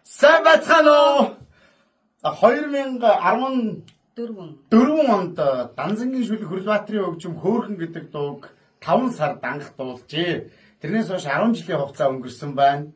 Сайн байцгаана уу? 2014 онд Данзангийн шүлэг Хүрлбаатарын хөгжим хөөхөн гэдэг дууг 5 сар дангах дуулжээ. Тэрнээс хойш 10 жилийн хугацаа өнгөрсөн байна.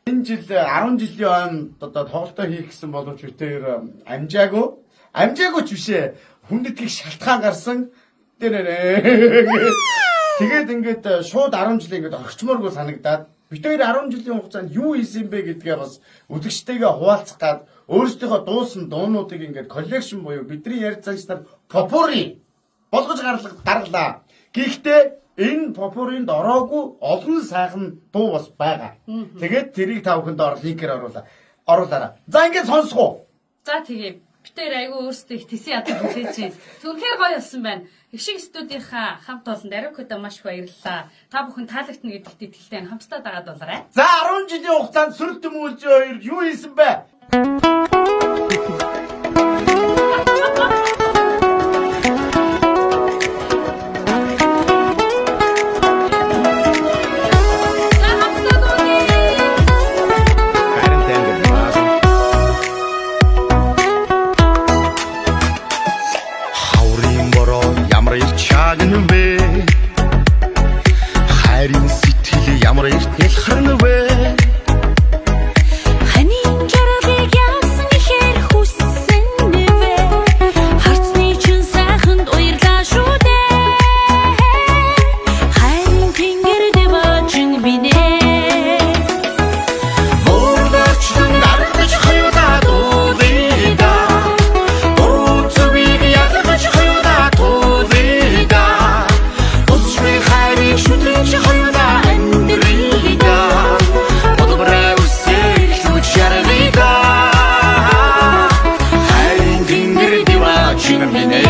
Энэ жил 10 жилийн ойн тоглолтоо хийх гэсэн боловч битээр амжаагүй ч бишээ. Хүндэтгэх шалтгаан гарсан. Тэгээд ингээд шууд 10 жил ингээд орчмооргүй санагдаад битээр 10 жилийн хугацаанд юу хийсэн бэ гэдгээ бас үзэгчтэйгээ хуваалцах гад өөрсдийнхөө дуусан дуунуудыг ингээд коллекшн буюу бидний ярьж цагтаар попури болгож гарлаа. Гэхдээ энэ попуринд ороогүй олон сайхан дуу бас байгаа. Тэгээд тэрийг та бүхэнд линкээр оруулаарай. За ингээд сонсох уу? За тэгээ битээр айгүй өөрсдөө их тэсийн ядаг хүлээж байна. Түнхээр гоё болсон байна. Их шиг студийнхаа хамт олонд Ариукода маш их баярлалаа. Та бүхэн таалагдана гэдэгт итгэлтэй хамтдаа дагаад болоорой. За 10 жилийн хугацаанд Сүрэл Дөмүүлжийн хоёр юу хийсэн бэ? Харин сэтгэл ямар их хэлхэрнэ вэ? Ханийн жаргалыг яасан ихэр хүссэн нэвэ? Харцны чин сайханд уярлаа шүү дээ. Харин тэнгэрд бачин бинэ. Мөрдөгчдөн даргаж хоёулаа дуулыда. Өөцөгийг ядгаж хоёулаа дуулыда. Өчмө хайрыг шүтэж хоёулаа амьдрыда. Бодбраа үсэх хүчрэда. Харин тэнгэрд бачин бинэ.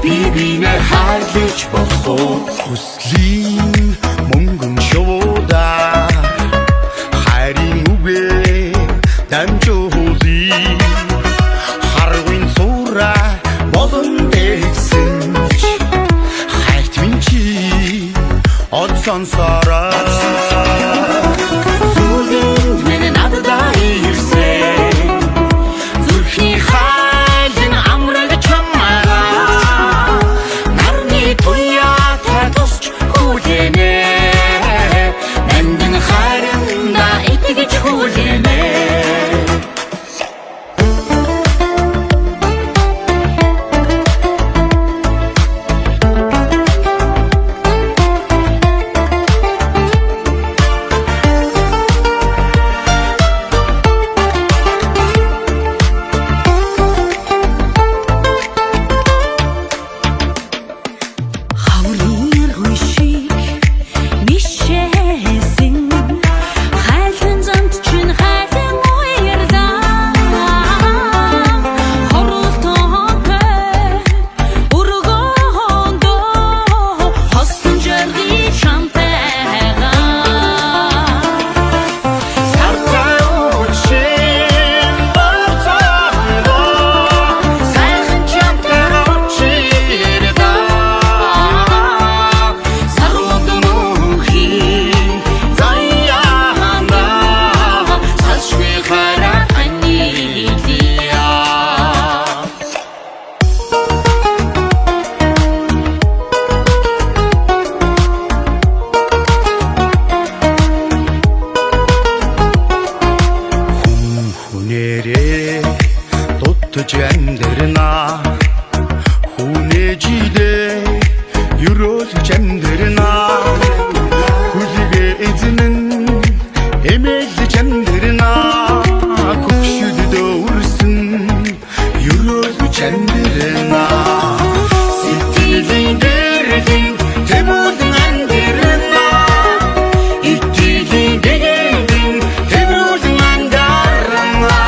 Бибинэ хайлж болох хүслийн мөнгөн шоуда хайрын үгээ дамжуулъя харгын зура болон дэсэнч хайрт минь чи од сонсороо зүгэн минь надад ирсэн зүрхний хайлын амраг Амьдрна хүнээжидээ юрөөлж амьдрна хүлгээ эзэн эмээлж амьдрна хөвшөдөө амьдрна сэтгэлийн дэргэнд тэвүүлэн амьдрна итгэлийн дэгэнд тэвүүлэн андарна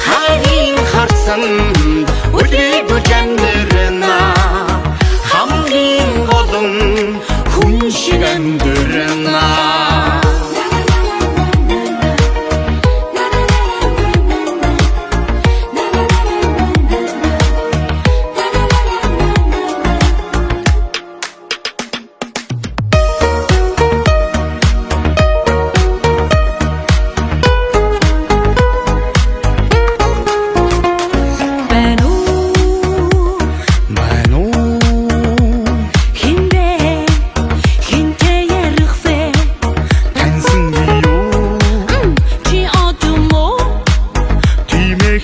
хайрын харсан өдрийг амьдрна хамгийн гол нь хүн шиг амьдрна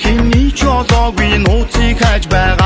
Хиний ч одоогүй нууцыг хайж байгаа